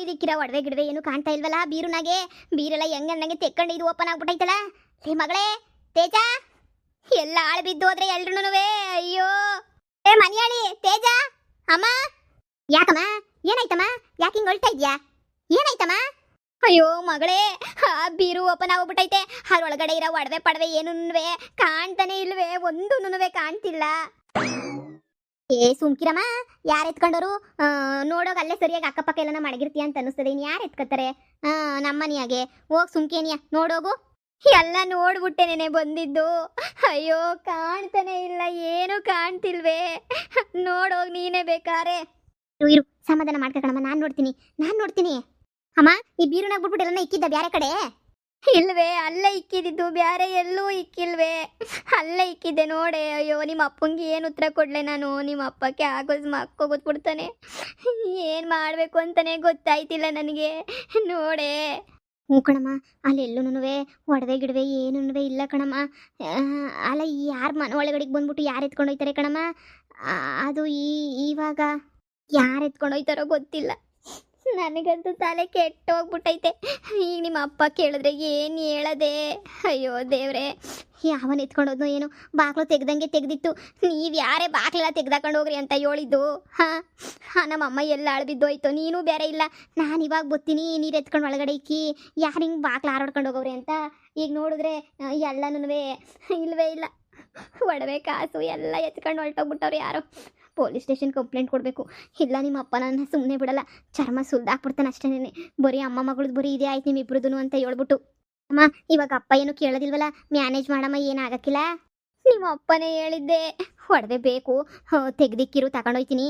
ಇದಕ್ಕಿರ ಒಡವೆ ಗಿಡವೆ ಏನು ಕಾಣ್ತಾ ಇಲ್ವಲ್ಲ ಬೀರುನಾಗೆ. ಬೀರೆಲ್ಲ ಹೆಂಗ ನಂಗೆ ತೆಕ್ಕೊಂಡು ಇದು ಓಪನ್ ಆಗ್ಬಿಟ್ಟೈತಲ್ಲ. ಲೇ ಮಗಳೇ ತೇಜ, ಎಲ್ಲ ಆಳು ಬಿದ್ದು ಹೋದ್ರೆ ಎಲ್ರುನುವೆ. ಅಯ್ಯೋ ಏ ಮನಿಯಾಳಿ ತೇಜ, ಅಮ್ಮ ಯಾಕಮ್ಮ ಏನಾಯ್ತಮ್ಮ? ಯಾಕೆ ಹಿಂಗ್ ಹೊಳ್ತಾ ಇದ್ಯಾ? ಏನಾಯ್ತಮ್ಮ? ಅಯ್ಯೋ ಮಗಳೇ, ಆ ಬೀರು ಓಪನ್ ಆಗ್ಬಿಟ್ಟೈತೆ. ಅದ್ರೊಳಗಡೆ ಇರೋ ಒಡವೆ ಪಡವೆ ಏನೂನುವೆ ಕಾಣ್ತಾನೆ ಇಲ್ವೇ, ಒಂದೂನುವೆ ಕಾಣ್ತಿಲ್ಲ. ಏ ಸುಮ್ಕಿರಮ್ಮ, ಯಾರು ಎತ್ಕೊಂಡವರು? ನೋಡೋಗ ಅಲ್ಲೇ ಸರಿಯಾಗಿ ಅಕ್ಕಪಕ್ಕ ಎಲ್ಲ ಮಡಗಿರ್ತೀಯ ಅಂತ ಅನಿಸ್ತದೆ. ಇನ್ನು ಯಾರು ಎತ್ಕೊತಾರೆ? ನಮ್ಮನಿಯಾಗೆ ಹೋಗ್ ಸುಮ್ಕೇನಿಯ ನೋಡೋಗು. ಎಲ್ಲ ನೋಡ್ಬಿಟ್ಟೆನೇನೆ ಬಂದಿದ್ದು. ಅಯ್ಯೋ ಕಾಣ್ತಾನೆ ಇಲ್ಲ, ಏನು ಕಾಣ್ತಿಲ್ವೇ. ನೋಡೋಗ್ ನೀನೇ ಬೇಕಾರೆ. ಇರು ಸಮಾಧಾನ ಮಾಡ್ಕಣಮ್ಮ, ನಾನ್ ನೋಡ್ತೀನಿ. ಅಮ್ಮ ಈ ಬೀರುನಾಗ ಬಿಟ್ಬಿಟ್ಟು ಎಲ್ಲ ಇಕ್ಕಿದ್ದ ಬ್ಯಾರೆ ಕಡೆ? ಇಲ್ವೇ, ಅಲ್ಲೇ ಇಕ್ಕಿದ್ದು, ಬ್ಯಾರೆ ಎಲ್ಲೂ ಇಕ್ಕಿಲ್ವೇ. ಅಲ್ಲೇ ಇಕ್ಕಿದ್ದೆ ನೋಡೆ. ಅಯ್ಯೋ ನಿಮ್ಮ ಅಪ್ಪಂಗೆ ಏನು ಉತ್ತರ ಕೊಡ್ಲೆ ನಾನು? ನಿಮ್ಮ ಅಪ್ಪಕ್ಕೆ ಮಕ್ಕ ಗೊತ್ಬಿಡ್ತಾನೆ. ಏನು ಮಾಡಬೇಕು ಅಂತಾನೆ ಗೊತ್ತಾಯ್ತಿಲ್ಲ ನನಗೆ. ನೋಡೆ. ಹ್ಞೂ ಕಣಮ್ಮ, ಅಲ್ಲಿ ಎಲ್ಲೂನುವೆ ಒಡವೆ ಗಿಡವೆ ಏನೂನುವೆ ಇಲ್ಲ ಕಣಮ್ಮ. ಅಲ್ಲ ಯಾರು ಮನೆ ಒಳಗಡೆಗೆ ಬಂದ್ಬಿಟ್ಟು ಯಾರು ಎತ್ಕೊಂಡು ಹೋಯ್ತಾರೆ ಕಣಮ್ಮ? ಅದು ಇವಾಗ ಯಾರು ಎತ್ಕೊಂಡು ಹೋಯ್ತಾರೋ ಗೊತ್ತಿಲ್ಲ. ನನಗಂತೂ ತಲೆ ಕೆಟ್ಟೋಗ್ಬಿಟ್ಟೈತೆ. ಈಗ ನಿಮ್ಮ ಅಪ್ಪ ಕೇಳಿದ್ರೆ ಏನು ಹೇಳದೆ? ಅಯ್ಯೋ ದೇವ್ರೆ, ಯಾವನ್ ಎತ್ಕೊಂಡೋದ್ನೋ ಏನೋ. ಬಾಗ್ಲು ತೆಗ್ದಂಗೆ ತೆಗ್ದಿತ್ತು. ನೀವು ಯಾರೇ ಬಾಗ್ಲೆಲ್ಲ ತೆಗ್ದಾಕೊಂಡು ಹೋಗ್ರಿ ಅಂತ ಹೇಳಿದ್ದು? ನಮ್ಮಮ್ಮ ಎಲ್ಲ ಅಳ್ಬಿದ್ದೋಯ್ತು. ನೀನು ಬೇರೆ ಇಲ್ಲ. ನಾನು ಇವಾಗ ಬತ್ತೀನಿ ನೀರು ಎತ್ಕೊಂಡು ಒಳಗಡೆ ಇಕ್ಕಿ ಯಾರು ಹಿಂಗೆ ಬಾಗ್ಲು ಹಾರಾಡ್ಕೊಂಡು ಹೋಗೋವ್ರಿ ಅಂತ. ಈಗ ನೋಡಿದ್ರೆ ಎಲ್ಲನೂ ಇಲ್ವೇ ಇಲ್ಲ. ಒಡವೆ ಕಾಸು ಎಲ್ಲ ಎತ್ಕೊಂಡು ಹೊರಟೋಗ್ಬಿಟ್ಟವ್ರು ಯಾರೋ. ಪೊಲೀಸ್ ಸ್ಟೇಷನ್ ಕಂಪ್ಲೇಂಟ್ ಕೊಡಬೇಕು. ಇಲ್ಲ ನಿಮ್ಮ ಅಪ್ಪ ನನ್ನ ಸುಮ್ಮನೆ ಬಿಡಲ್ಲ, ಚರ್ಮ ಸುಲ್ದಾಕ್ಬಿಡ್ತಾನೆ ಅಷ್ಟೇನೆ. ಬರೀ ಅಮ್ಮ ಮಗಳದ್ದು ಬರೀ ಇದೇ ಆಯ್ತು ನಿಮ್ಮಿಬ್ರದ್ದು ಅಂತ ಹೇಳ್ಬಿಟ್ಟು. ಅಮ್ಮ ಇವಾಗ ಅಪ್ಪ ಏನು ಕೇಳೋದಿಲ್ವಲ್ಲ, ಮ್ಯಾನೇಜ್ ಮಾಡಮ್ಮ, ಏನಾಗಕ್ಕಿಲ್ಲ. ನಿಮ್ಮ ಅಪ್ಪನೇ ಹೇಳಿದ್ದೆ ಒಡವೆ ಬೇಕು, ತೆಗ್ದಿಕ್ಕಿರು ತಗೊಂಡೋಯ್ತೀನಿ.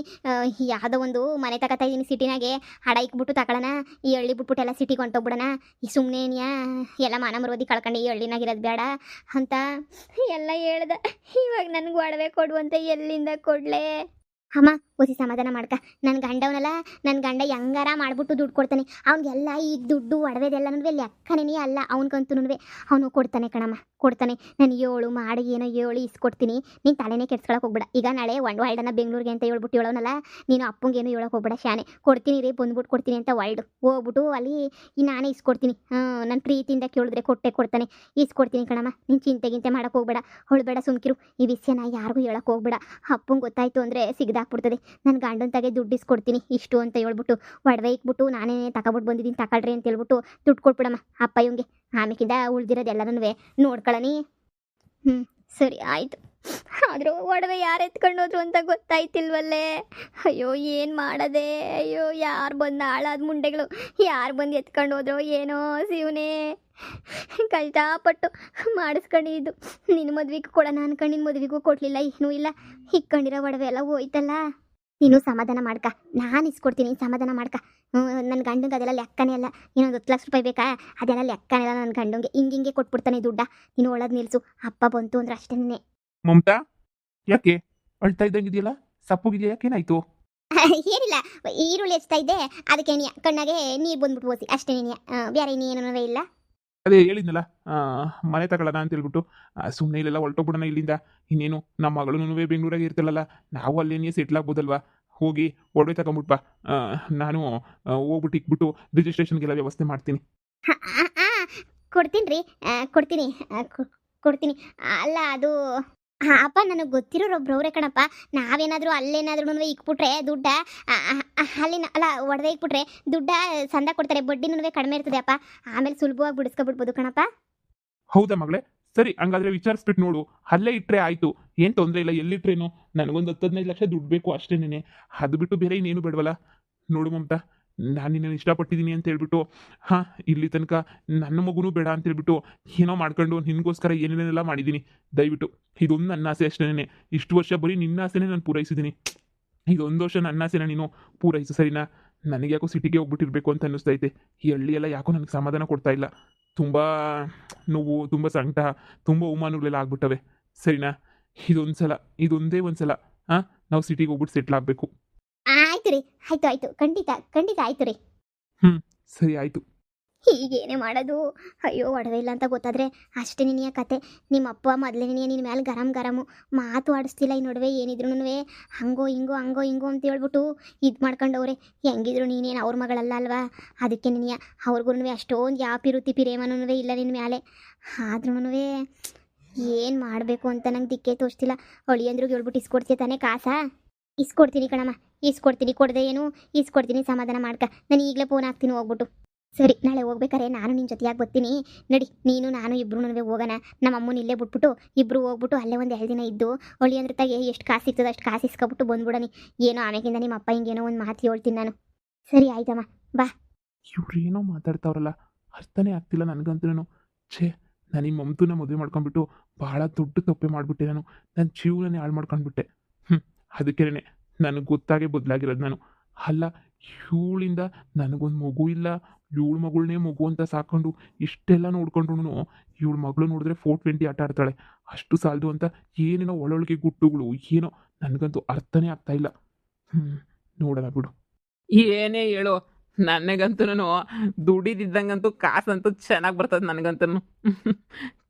ಯಾವುದೋ ಒಂದು ಮನೆ ತಗೋತಾ ಇದ್ದೀನಿ ಸಿಟಿನಾಗೆ, ಹಡ ಇಕ್ಬಿಟ್ಟು ತಗೊಳ್ಳೋಣ. ಈ ಹಳ್ಳಿ ಬಿಟ್ಬಿಟ್ಟು ಎಲ್ಲ ಸಿಟಿಗೆ ಹೊಂಟೋಗ್ಬಿಡೋಣ. ಈ ಸುಮ್ಮನೆ ಎಲ್ಲ ಮಾನ ಮರೋದಿ ಕಳ್ಕೊಂಡು ಈ ಹಳ್ಳಿನಾಗಿರೋದು ಬೇಡ ಅಂತ ಎಲ್ಲ ಹೇಳ್ದೆ. ಇವಾಗ ನನಗೆ ಒಡವೆ ಕೊಡು ಅಂತ ಎಲ್ಲಿಂದ ಕೊಡಲೇ? ಅಮ್ಮ ಒಸಿ ಸಮಾಧಾನ ಮಾಡ್ಕ. ನನ್ನ ಗಂಡವನಲ್ಲ, ನನ್ನ ಗಂಡ ಹೆಂಗಾರ ಮಾಡ್ಬಿಟ್ಟು ದುಡ್ಡು ಕೊಡ್ತಾನೆ. ಅವ್ನಿಗೆಲ್ಲ ಈ ದುಡ್ಡು ಒಡವೆದೆಲ್ಲನೂ ಲೆಕ್ಕನೇ ಅಲ್ಲ. ಅವ್ನಿಗಂತೂ ಅವನು ಕೊಡ್ತಾನೆ ಕಣಮ್ಮ, ಕೊಡ್ತಾನೆ. ನಾನು ಏಳು ಮಾಡಿ ಏನೋ ಏಳು ಇಸ್ಕೊಡ್ತೀನಿ. ನೀನು ತಲೆನೇ ಕೆಡ್ಸ್ಕೊಳಕ್ಕೆ ಹೋಗ್ಬೇಡ. ಈಗ ನಾಳೆ ವರ್ಲ್ಡನ್ನ ಬೆಂಗಳೂರಿಗೆ ಅಂತ ಹೇಳ್ಬಿಟ್ಟು ಹೇಳೋನಲ್ಲ, ನೀನು ಅಪ್ಪಂಗೇನು ಹೇಳೋಕೆ ಹೋಗ್ಬೇಡ ಶಾನೆ. ಕೊಡ್ತೀನಿ ರೀ ಬಂದ್ಬಿಟ್ಟು ಕೊಡ್ತೀನಿ ಅಂತ ಹೋಗ್ಬಿಟ್ಟು ಅಲ್ಲಿ ನಾನೇ ಇಸ್ಕೊಡ್ತೀನಿ. ನನ್ನ ಪ್ರೀತಿಯಿಂದ ಕೇಳಿದ್ರೆ ಕೊಡ್ತಾನೆ, ಇಸ್ಕೊಡ್ತೀನಿ ಕಣಮ್ಮ. ನೀನು ಚಿಂತೆಗಿಂತೆ ಮಾಡೋಕೆ ಹೋಗ್ಬೇಡ, ಹೊಳ್ಬೇಡ, ಸುಮ್ಕಿರು. ಈ ವಿಷಯನ ಯಾರಿಗೂ ಹೇಳೋಕೆ ಹೋಗ್ಬೇಡ. ಅಪ್ಪಂಗೆ ಗೊತ್ತಾಯ್ತು ಅಂದರೆ ಸಿಗ್ದಾಕ್ಬಿಡ್ತದೆ. ನನ್ನ ಗಂಡನ ತಾಗೆ ದುಡ್ಡು ಇಸ್ಕೊಡ್ತೀನಿ ಇಷ್ಟು ಅಂತ ಹೇಳ್ಬಿಟ್ಟು ಒಡವೆ ಇಕ್ಬಿಟ್ಟು ನಾನೇ ತಗೊಬಿಟ್ಟು ಬಂದಿದ್ದೀನಿ, ತಗೊಳ್ರಿ ಅಂತ ಹೇಳ್ಬಿಟ್ಟು ದುಡ್ಡು ಕೊಟ್ಬಿಡಮ್ಮ ಅಪ್ಪ ಇವಂಗೆ. ಆಮೇಕಿಂದ ಉಳ್ದಿರೋದೆಲ್ಲನೂ ನೋಡ್ಕೊಳ್ಳಿ. ಸರಿ ಆಯಿತು. ಆದರೂ ಒಡವೆ ಯಾರು ಎತ್ಕೊಂಡೋದ್ರು ಅಂತ ಗೊತ್ತಾಯ್ತಿಲ್ವಲ್ಲೇ. ಅಯ್ಯೋ ಏನು ಮಾಡೋದೆ? ಅಯ್ಯೋ ಯಾರು ಬಂದು ಹಾಳಾದ ಮುಂಡೆಗಳು ಯಾರು ಬಂದು ಎತ್ಕೊಂಡು ಹೋದ್ರೋ ಏನೋ ಶಿವನೇ. ಕಷ್ಟಪಟ್ಟು ಮಾಡಿಸ್ಕೊಂಡಿದ್ದು ನಿನ್ನ ಮದ್ವೆಗೂ ಕೊಡೋಣ ಅನ್ಕೊಂಡು ನಿನ್ನ ಮದ್ವೆಗೂ ಕೊಡಲಿಲ್ಲ, ಏನೂ ಇಲ್ಲ. ಇಕ್ಕೊಂಡಿರೋ ಒಡವೆ ಎಲ್ಲ ಹೋಯ್ತಲ್ಲ. ನೀನು ಸಮಾಧಾನ ಮಾಡ್ಕ, ನಾನು ಇಸ್ಕೊಡ್ತೀನಿ, ಸಮಾಧಾನ ಮಾಡ್ಕ. ನನ್ನ ಗಂಡಂಗೆ ಅದೆಲ್ಲ ಲೆಕ್ಕನೇ ಅಲ್ಲ. ಇನ್ನೊಂದು 10 ಲಕ್ಷ ರೂಪಾಯಿ ಬೇಕಾ? ಅದೆಲ್ಲ ಲೆಕ್ಕನೇ ಅಲ್ಲ ನನ್ನ ಗಂಡಂಗೆ. ಹಿಂಗೆ ಕೊಟ್ಬಿಡ್ತಾನೆ ದುಡ್ಡ. ನೀನು ಒಳಗೆ ನಿಲ್ಸು, ಅಪ್ಪ ಬಂತು ಅಂದ್ರೆ ಅಷ್ಟೇನೆ. ಮಮತಾ ಯಾಕೆ ಅಳ್ತಾ ಇದ್ದಂಗಿದೆಯಲ್ಲ, ಸಪ್ಪುಗಿದೆಯಾ? ಯಾಕೇನಾಯ್ತು? ಏನಿಲ್ಲ, ಈರುಳ್ಳಿ ಹೆಚ್ಚ್ತಾ ಇದ್ದೆ, ಅದಕ್ಕೆ ಕಣ್ಣಾಗೆ ನೀರು ಬಂದ್ಬಿಟ್ಟು ಓಸಿ ಅಷ್ಟೇನೆ. ಬೇರೆ ಇನ್ನೇನೂ ಇಲ್ಲ. ಅದೇ ಹೇಳಿದ್ನಲ್ಲ, ಮನೆ ತಗೊಳ್ಳೋಣ ಅಂತ ಹೇಳ್ಬಿಟ್ಟು. ಸುಮ್ಮನೆ ಇಲ್ಲೆಲ್ಲ ಹೊರಟೋಗ್ಬಿಡೋಣ ಇಲ್ಲಿಂದ. ಇನ್ನೇನು ನಮ್ಮ ಮಗಳೂ ಬೆಂಗಳೂರಾಗೆ ಇರ್ತಿಲ್ಲಲ್ಲ, ನಾವು ಅಲ್ಲೇನೇ ಸೆಟ್ಲ್ ಆಗ್ಬೋದಲ್ವಾ? ಹೋಗಿ ಒಡವೆ ತಗೊಂಬಿಟ್ಟು ಬಾ. ನಾನು ಹೋಗ್ಬಿಟ್ಟು ಇಕ್ಬಿಟ್ಟು ರಿಜಿಸ್ಟ್ರೇಷನ್ಗೆಲ್ಲ ವ್ಯವಸ್ಥೆ ಮಾಡ್ತೀನಿ. ಕೊಡ್ತೀನಿ ರೀ, ಕೊಡ್ತೀನಿ. ಅಲ್ಲ ಅದು ಅಪ್ಪ ನನಗೆ ಗೊತ್ತಿರೋರೊಬ್ರವ್ರೆ ಕಣಪ್ಪ. ನಾವೇನಾದರೂ ಅಲ್ಲೇನಾದ್ರೂ ಇಕ್ಬಿಟ್ರೆ ದುಡ್ಡ ಅಲ್ಲಿನ ಅಲ್ಲ ಒಡವೆ ಇಕ್ಬಿಟ್ರೆ ದುಡ್ಡ ಸಂದ ಕೊಡ್ತಾರೆ, ಬಡ್ಡಿನೂ ಕಡಿಮೆ ಇರ್ತದೆ ಅಪ್ಪ. ಆಮೇಲೆ ಸುಲಭವಾಗಿ ಬಿಡಿಸ್ಕೊಬಿಡ್ಬೋದು ಕಣಪ್ಪ. ಹೌದಾ ಮಗಳೇ? ಸರಿ, ಹಂಗಾದ್ರೆ ವಿಚಾರಿಸ್ಬಿಟ್ಟು ನೋಡು. ಅಲ್ಲೇ ಇಟ್ಟರೆ ಆಯಿತು, ಏನು ತೊಂದರೆ ಇಲ್ಲ. ಎಲ್ಲಿಟ್ರೇನು? ನನಗೊಂದು 10-15 ಲಕ್ಷ ದುಡ್ಡು ಬೇಕು ಅಷ್ಟೇನೆ. ಅದು ಬಿಟ್ಟು ಬೇರೆ ಇನ್ನೇನು ಬೇಡವಲ್ಲ. ನೋಡು ಮಮತಾ, ನಾನು ನಿನ್ನನ್ನು ಇಷ್ಟಪಟ್ಟಿದ್ದೀನಿ ಅಂತ ಹೇಳ್ಬಿಟ್ಟು ಇಲ್ಲಿ ತನಕ ನನ್ನ ಮಗುನೂ ಬೇಡ ಅಂತ ಹೇಳ್ಬಿಟ್ಟು ಏನೋ ಮಾಡ್ಕೊಂಡು ನಿನಗೋಸ್ಕರ ಏನೇನೆಲ್ಲ ಮಾಡಿದ್ದೀನಿ. ದಯವಿಟ್ಟು ಇದೊಂದು ನನ್ನ ಆಸೆ ಅಷ್ಟೇನೆ. ಇಷ್ಟು ವರ್ಷ ಬರೀ ನಿನ್ನ ಆಸೆನೇ ನಾನು ಪೂರೈಸಿದ್ದೀನಿ. ಇದೊಂದು ವರ್ಷ ನನ್ನ ಆಸೆನ ನೀನು ಪೂರೈಸು, ಸರಿನಾ? ನನಗೆ ಯಾಕೋ ಸಿಟಿಗೆ ಹೋಗ್ಬಿಟ್ಟಿರ್ಬೇಕು ಅಂತ ಅನ್ನಿಸ್ತೈತೆ. ಈ ಹಳ್ಳಿಯೆಲ್ಲ ಯಾಕೋ ನನಗೆ ಸಮಾಧಾನ ಕೊಡ್ತಾ ಇಲ್ಲ. ತುಂಬ ನೋವು, ತುಂಬ ಸಂಕಟ, ತುಂಬ ಅವಮಾನಗಳೆಲ್ಲ ಆಗ್ಬಿಟ್ಟವೆ, ಸರಿನಾ? ಇದೊಂದೇ ಒಂದ್ಸಲ ನಾವು ಸಿಟಿಗೆ ಹೋಗ್ಬಿಟ್ಟು ಸೆಟ್ಲ್ ಆಗಬೇಕು. ಆಯ್ತು ರೀ, ಆಯ್ತು ಖಂಡಿತ ಆಯ್ತು ರೀ. ಸರಿ ಆಯಿತು. ಈಗೇನೇ ಮಾಡೋದು. ಅಯ್ಯೋ ಒಡವೆ ಇಲ್ಲ ಅಂತ ಗೊತ್ತಾದ್ರೆ ಅಷ್ಟೇ ನಿನ್ನ ಕತೆ. ನಿಮ್ಮ ಅಪ್ಪ ಮೊದಲೇ ನಿನ್ನ ಮೇಲೆ ಗರಂ ಗರಮು ಮಾತು ಆಡಿಸ್ತಿಲ್ಲ. ಈ ನಡುವೆ ಏನಿದ್ರು ಹಂಗೋ ಹಿಂಗೋ ಅಂತ ಹೇಳ್ಬಿಟ್ಟು ಇದು ಮಾಡ್ಕೊಂಡವ್ರೆ. ಹೆಂಗಿದ್ರು ನೀನೇನು ಅವ್ರ ಮಗಳಲ್ಲ ಅಲ್ವಾ, ಅದಕ್ಕೆ ನಿನ್ನ ಅವ್ರಿಗೂ ಅಷ್ಟೊಂದು ಯಾವ ಪಿರುತಿ ಪಿರೇಮನೂ ಇಲ್ಲ ನಿನ್ನ ಮೇಲೆ. ಆದ್ರೂ ಏನು ಮಾಡಬೇಕು ಅಂತ ನಂಗೆ ದಿಕ್ಕೇ ತೋರಿಸ್ತಿಲ್ಲ. ಅಳಿಯಂದ್ರಿಗೆ ಹೇಳ್ಬಿಟ್ಟು ಇಸ್ಕೊಡ್ತೀಯ ತಾನೇ ಕಾಸಾ? ಇಸ್ಕೊಡ್ತೀನಿ ಕಣಮ್ಮ, ಇಸ್ಕೊಡ್ತೀನಿ. ಕೊಡದೆ ಏನು ಇಸ್ಕೊಡ್ತೀನಿ, ಸಮಾಧಾನ ಮಾಡ್ಕ. ನಾನು ಈಗಲೇ ಫೋನ್ ಹಾಕ್ತೀನಿ ಹೋಗ್ಬಿಟ್ಟು. ಸರಿ, ನಾಳೆ ಹೋಗ್ಬೇಕಾರೆ ನಾನು ನಿನ್ನ ಜೊತೆಯಾಗಿ ಬರ್ತೀನಿ. ನಡಿ, ನೀನು ನಾನು ಇಬ್ರು ಹೋಗೋಣ. ನಮ್ಮ ಅಮ್ಮನ ಇಲ್ಲೇ ಬಿಟ್ಬಿಟ್ಟು ಇಬ್ಬರು ಹೋಗ್ಬಿಟ್ಟು ಅಲ್ಲೇ ಒಂದು 2 ದಿನ ಇದ್ದು ಅಳಿಯಂದ್ರ ತಾಗೆ ಎಷ್ಟು ಕಾಸು ಸಿಗ್ತದೆ ಅಷ್ಟು ಕಾಸು ಇಸ್ಕೊಬಿಟ್ಟು ಬಂದ್ಬಿಡನಿ. ಏನೋ ಆಮೇಕಿಂದ ನಿಮ್ಮ ಅಪ್ಪ ಹಿಂಗೇನೋ ಒಂದು ಮಾತು ಹೇಳ್ತೀನಿ ನಾನು. ಸರಿ ಆಯ್ತಮ್ಮ, ಬಾ. ಇವ್ರೇನೋ ಮಾತಾಡ್ತಾವ್ರಲ್ಲ, ಅರ್ಥನೇ ಆಗ್ತಿಲ್ಲ ನನಗಂತೂ. ಛೇ, ನಾನು ಈ ಮಮತೂನ ಮದುವೆ ಮಾಡ್ಕೊಂಡ್ಬಿಟ್ಟು ಭಾಳ ದೊಡ್ಡ ತಪ್ಪೆ ಮಾಡಿಬಿಟ್ಟೆ. ನನ್ನ ಜೀವನನೇ ಹಾಳು ಮಾಡ್ಕೊಂಡ್ಬಿಟ್ಟೆ. ಅದಕ್ಕೇನೆ ನನಗೆ ಗೊತ್ತಾಗೆ ಬದಲಾಗಿರೋದು ನಾನು. ಅಲ್ಲ, ಇವಳಿಂದ ನನಗೊಂದು ಮಗು ಇಲ್ಲ, ಇವಳ ಮಗಳನ್ನೇ ಮಗು ಅಂತ ಸಾಕೊಂಡು ಇಷ್ಟೆಲ್ಲ ನೋಡ್ಕೊಂಡ್ರು ಇವಳ ಮಗಳು ನೋಡಿದ್ರೆ 420 ಆಟ ಆಡ್ತಾಳೆ. ಅಷ್ಟು ಸಾಲದು ಅಂತ ಏನೇನೋ ಒಳೊಳಗೆ ಗುಟ್ಟುಗಳು, ಏನೋ ನನಗಂತೂ ಅರ್ಥನೇ ಆಗ್ತಾ ಇಲ್ಲ. ನೋಡೋಣ ಬಿಡು. ಏನೇ ಹೇಳು, ನನಗಂತೂ ದುಡಿದಿದ್ದಂಗಂತೂ ಕಾಸಂತೂ ಚೆನ್ನಾಗಿ ಬರ್ತದೆ. ನನಗಂತೂ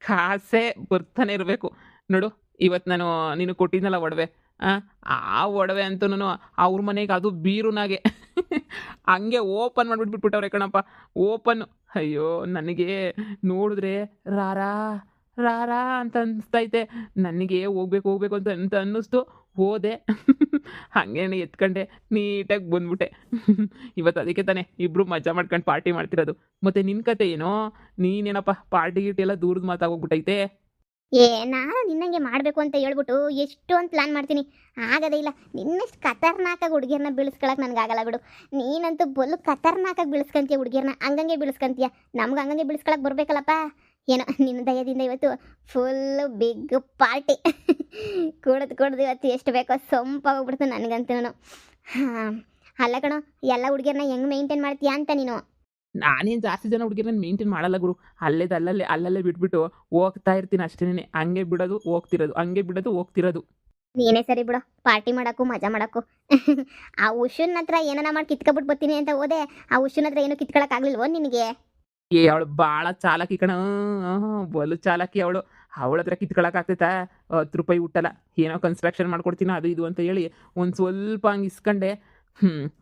ಕಾಸೇ ಬರ್ತಾನೆ ಇರಬೇಕು. ನೋಡು, ಇವತ್ತು ನಾನು ನೀನು ಕೊಟ್ಟಿದ್ನಲ್ಲ ಒಡವೆ, ಆ ಒಡವೆ ಅಂತೂ ಅವ್ರ ಮನೆಗೆ ಅದು ಬೀರುನಾಗೆ ಹಂಗೆ ಓಪನ್ ಮಾಡಿಬಿಟ್ಬಿಟ್ಟವ್ರೆ ಕಣಪ್ಪ, ಓಪನ್. ಅಯ್ಯೋ, ನನಗೆ ನೋಡಿದ್ರೆ ರಾರಾ ರಾರಾ ಅಂತ ಅನಿಸ್ತೈತೆ. ನನಗೆ ಹೋಗ್ಬೇಕು ಅಂತ ಅನ್ನಿಸ್ತು. ಹೋದೆ ಹಂಗೇನೆ ಎತ್ಕೊಂಡೆ, ನೀಟಾಗಿ ಬಂದ್ಬಿಟ್ಟೆ. ಇವತ್ತು ಅದಕ್ಕೆ ತಾನೆ ಇಬ್ಬರು ಮಜಾ ಮಾಡ್ಕೊಂಡು ಪಾರ್ಟಿ ಮಾಡ್ತಿರೋದು. ಮತ್ತು ನಿನ್ನ ಕತೆ ಏನೋ, ನೀನೇನಪ್ಪ ಪಾರ್ಟಿ ಗೀಟಿ ಎಲ್ಲ ದೂರದ ಮಾತಾಗೋಗ್ಬಿಟ್ಟೈತೆ. ನಾನು ನಿನ್ನಂಗೆ ಮಾಡಬೇಕು ಅಂತ ಹೇಳ್ಬಿಟ್ಟು ಎಷ್ಟೊಂದು ಪ್ಲ್ಯಾನ್ ಮಾಡ್ತೀನಿ, ಆಗೋದೇ ಇಲ್ಲ. ನಿನ್ನಷ್ಟು ಖತರ್ನಾಕಾಗಿ ಹುಡುಗಿಯರನ್ನ ಬೀಳಿಸ್ಕೊಳಕ್ಕೆ ನನಗಾಗಲ್ಲ ಬಿಡು. ನೀನಂತೂ ಬಲ್ಲು ಖತರ್ನಾಕಾಗಿ ಬೀಳಿಸ್ಕೊಂತೀಯ ಹುಡುಗಿಯರನ್ನ, ಹಂಗಂಗೆ ಬೀಳಿಸ್ಕೊಂತೀಯ. ನಮ್ಗೆ ಹಂಗಂಗೆ ಬೀಳಿಸ್ಕೊಳಕ್ಕೆ ಬರಬೇಕಲ್ಲಪ್ಪ. ಏನೋ ನಿನ್ನ ದಯದಿಂದ ಇವತ್ತು ಫುಲ್ಲು ಬಿಗ್ ಪಾರ್ಟಿ. ಕುಡ್ದು ಇವತ್ತು ಎಷ್ಟು ಬೇಕೋ ಸೊಂಪಾಗೋಗ್ಬಿಡ್ತು ನನಗಂತೂ. ಹಾಂ, ಅಲ್ಲ ಕಣೋ, ಎಲ್ಲ ಹುಡುಗಿಯರನ್ನ ಹೆಂಗೆ ಮೇಂಟೈನ್ ಮಾಡ್ತೀಯಾ ಅಂತ ನೀನು? ನಾನೇನು ಜಾಸ್ತಿ ಜನ ಹುಡುಗಿರನ್ನ ಮೇಂಟೈನ್ ಮಾಡಲ್ಲ ಗುರು. ಅಲ್ಲಲ್ಲೇ ಬಿಟ್ಬಿಟ್ಟು ಹೋಗ್ತಾ ಇರ್ತೀನಿ ಅಷ್ಟೇನೆ. ಹಂಗೆ ಬಿಡೋದು ಹೋಗ್ತಿರೋದು, ಹಂಗೆ ಬಿಡೋದು ಹೋಗ್ತಿರೋದು. ನೀನೇ ಸರಿ ಬಿಡು, ಪಾರ್ಟಿ ಮಾಡೋಕ್ಕೂ ಮಜಾ ಮಾಡೋಕ್ಕೂ. ಆ ಉಷುನ ಹತ್ರ ಏನಾನ ಮಾಡಿ ಕಿತ್ಕೊಬಿಟ್ಟು ಬರ್ತೀನಿ ಅಂತ ಹೋದೆ, ಆ ಉಷುನ ಹತ್ರ ಏನು ಕಿತ್ಕೊಳಕ್ಕಾಗ್ಲಿಲ್ವೋ ನಿನಗೆ? ಅವಳು ಭಾಳ ಚಾಲಾಕಿ ಕಣ, ಬಲು ಚಾಲಾಕಿ ಅವಳು. ಅವಳ ಹತ್ರ ಕಿತ್ಕೊಳಕ್ಕಾಗ್ತೈತಾ? 10 ರೂಪಾಯಿ ಹುಟ್ಟಲ್ಲ. ಏನೋ ಕನ್ಸ್ಟ್ರಕ್ಷನ್ ಮಾಡ್ಕೊಡ್ತೀನಿ ಅದು ಇದು ಅಂತ ಹೇಳಿ ಒಂದು ಸ್ವಲ್ಪ ಹಂಗೆ ಇಸ್ಕೊಂಡೆ.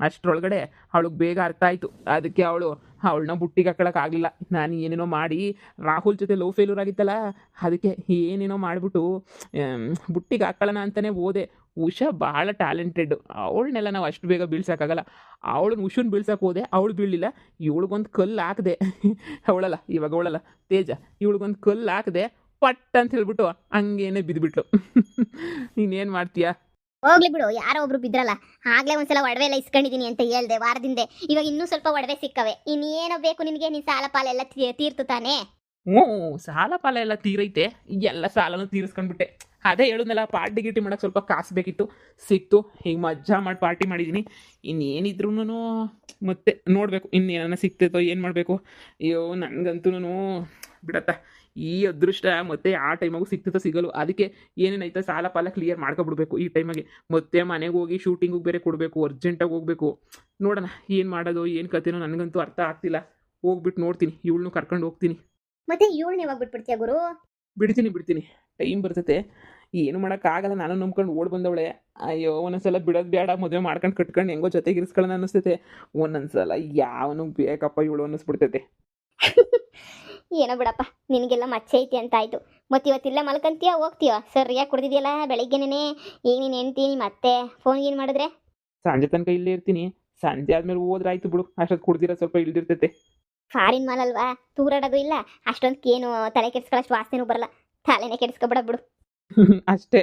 ಅಷ್ಟರೊಳಗಡೆ ಅವಳಿಗೆ ಬೇಗ ಅರ್ಥ ಆಯಿತು. ಅದಕ್ಕೆ ಅವಳನ್ನ ಬುಟ್ಟಿಗೆ ಹಾಕೊಳಕ್ಕಾಗಲಿಲ್ಲ. ನಾನು ಏನೇನೋ ಮಾಡಿ ರಾಹುಲ್ ಜೊತೆ ಲವ್ ಫೇಲ್ಯೂರ್ ಆಗಿತ್ತಲ್ಲ, ಅದಕ್ಕೆ ಏನೇನೋ ಮಾಡಿಬಿಟ್ಟು ಬುಟ್ಟಿಗೆ ಹಾಕೊಳ್ಳೋಣ ಅಂತಲೇ ಹೋದೆ. ಉಷಾ ಭಾಳ ಟ್ಯಾಲೆಂಟೆಡ್, ಅವಳನ್ನೆಲ್ಲ ನಾವು ಅಷ್ಟು ಬೇಗ ಬೀಳ್ಸೋಕ್ಕಾಗಲ್ಲ. ಅವಳನ್ನ ಉಷನ್ ಬೀಳ್ಸೋಕೆ ಹೋದೆ, ಅವಳು ಬೀಳಲಿಲ್ಲ. ಇವಳಿಗೊಂದು ಕಲ್ಲು ಹಾಕಿದೆ. ಇವಾಗ ಅವಳಲ್ಲ ತೇಜ, ಇವಳಿಗೊಂದು ಕಲ್ಲು ಹಾಕಿದೆ, ಪಟ್ ಅಂತ ಹೇಳ್ಬಿಟ್ಟು ಹಂಗೇನೆ ಬಿದ್ದುಬಿಟ್ಲು. ನೀನೇನು ಮಾಡ್ತೀಯಾ? ಹೋಗ್ಲಿ ಬಿಡು, ಯಾರೋ ಒಬ್ರು ಬಿದ್ರಲ್ಲ. ಆಗ್ಲೇ ಒಂದ್ಸಲ ಒಡವೆ ಎಲ್ಲ ಇಸ್ಕೊಂಡಿದ್ದೀನಿ ಅಂತ ಹೇಳ್ದೆ ವಾರದಿಂದ. ಇವಾಗ ಇನ್ನೂ ಸ್ವಲ್ಪ ಒಡವೆ ಸಿಕ್ಕವೆ. ಇನ್ನೇನೋ ಬೇಕು ನಿನಗೆ? ನಿನ್ನ ಸಾಲ ಪಾಲ ಎಲ್ಲ ತೀರ್ತು ತಾನೇ? ಸಾಲ ಪಾಲ ಎಲ್ಲ ತೀರೈತೆ, ಎಲ್ಲ ಸಾಲನೂ ತೀರಿಸ್ಕೊಂಡ್ಬಿಟ್ಟೆ. ಅದೇ ಹೇಳಿದ್ನಲ್ಲ, ಪಾರ್ಟಿ ಗಿಟಿ ಮಾಡೋಕೆ ಸ್ವಲ್ಪ ಕಾಸು ಬೇಕಿತ್ತು, ಸಿಕ್ತು. ಈಗ ಮಜಾ ಮಾಡಿ ಪಾರ್ಟಿ ಮಾಡಿದ್ದೀನಿ. ಇನ್ನೇನಿದ್ರು ಮತ್ತೆ ನೋಡಬೇಕು ಇನ್ನೇನ ಸಿಗ್ತೈತೋ, ಏನು ಮಾಡಬೇಕು. ಅಯ್ಯೋ, ನನಗಂತೂ ಬಿಡತ್ತ ಈ ಅದೃಷ್ಟ ಮತ್ತೆ ಆ ಟೈಮಾಗೂ ಸಿಗ್ತೈತೋ ಸಿಗಲು. ಅದಕ್ಕೆ ಏನೇನೈತೆ ಸಾಲ ಪಾಲ ಕ್ಲಿಯರ್ ಮಾಡ್ಕೊಬಿಡ್ಬೇಕು ಈ ಟೈಮಾಗೆ. ಮತ್ತೆ ಮನೆಗೆ ಹೋಗಿ ಶೂಟಿಂಗಿಗೆ ಬೇರೆ ಕೊಡಬೇಕು, ಅರ್ಜೆಂಟಾಗಿ ಹೋಗ್ಬೇಕು. ನೋಡೋಣ ಏನು ಮಾಡೋದು, ಏನು ಕತೆನೋ ನನಗಂತೂ ಅರ್ಥ ಆಗ್ತಿಲ್ಲ. ಹೋಗ್ಬಿಟ್ಟು ನೋಡ್ತೀನಿ, ಇವಳನ್ನು ಕರ್ಕೊಂಡು ಹೋಗ್ತೀನಿ. ಮತ್ತೆ ಇವಳನ್ನ ಯಾವಾಗ ಬಿಟ್ಬಿಡ್ತೀಯ ಗುರು? ಬಿಡ್ತೀನಿ, ಟೈಮ್ ಬರ್ತೈತೆ. ಏನು ಮಾಡೋಕ್ಕಾಗಲ್ಲ, ನಾನು ನಂಬ್ಕೊಂಡು ಓಡ್ ಬಂದವಳೆ. ಅಯ್ಯೋ, ಒಂದೊಂದ್ಸಲ ಬಿಡೋದು ಬೇಡ, ಮದುವೆ ಮಾಡ್ಕೊಂಡು ಕಟ್ಕೊಂಡು ಹೆಂಗೋ ಜೊತೆಗೆ ಇರಿಸ್ಕೊಳ್ಳೋಣ ಅನ್ನಿಸ್ತೈತೆ. ಒಂದೊಂದ್ಸಲ ಯಾವನು ಬೇಕಪ್ಪ ಇವಳು ಅನ್ನಿಸ್ಬಿಡ್ತೈತೆ. ಏನೋ ಬಿಡಪ್ಪ, ನಿನಗೆಲ್ಲ ಮಚ್ಚೆ ಐತಿ ಅಂತ ಆಯಿತು. ಮತ್ತು ಇವತ್ತಿಲ್ಲ ಮಲ್ಕೊಂತೀಯ ಹೋಗ್ತೀಯ? ಸರಿಯಾಗಿ ಕುಡ್ದಿದ್ಯಲ್ಲ ಬೆಳಗ್ಗೆನೇ. ಈಗ ನೀನು ಹೆಂಡ್ತೀನಿ ಮತ್ತೆ ಫೋನ್ ಏನು ಮಾಡಿದ್ರೆ? ಸಂಜೆ ತನಕ ಇಲ್ಲೇ ಇರ್ತೀನಿ. ಸಂಜೆ ಆದ್ಮೇಲೆ ಹೋದ್ರೆ ಆಯ್ತು ಬಿಡು. ಅಷ್ಟೊತ್ತು ಕುಡ್ದಿರೋ ಸ್ವಲ್ಪ ಇಳ್ದಿರ್ತೈತೆ. ಫಾರಿನ್ ಮಾಲ್ ಅಲ್ವಾ, ತೂರಾಡೋದು ಇಲ್ಲ, ಅಷ್ಟೊಂದಕ್ಕೇನು ತಲೆ ಕೆಡ್ಸ್ಕೊಳ್ಳೋಷ್ಟು ವಾಸನೆನೂ ಬರಲ್ಲ. ತಲೆನೇ ಕೆಡಿಸ್ಕೊಬಿಡ ಬಿಡು. ಅಷ್ಟೇ.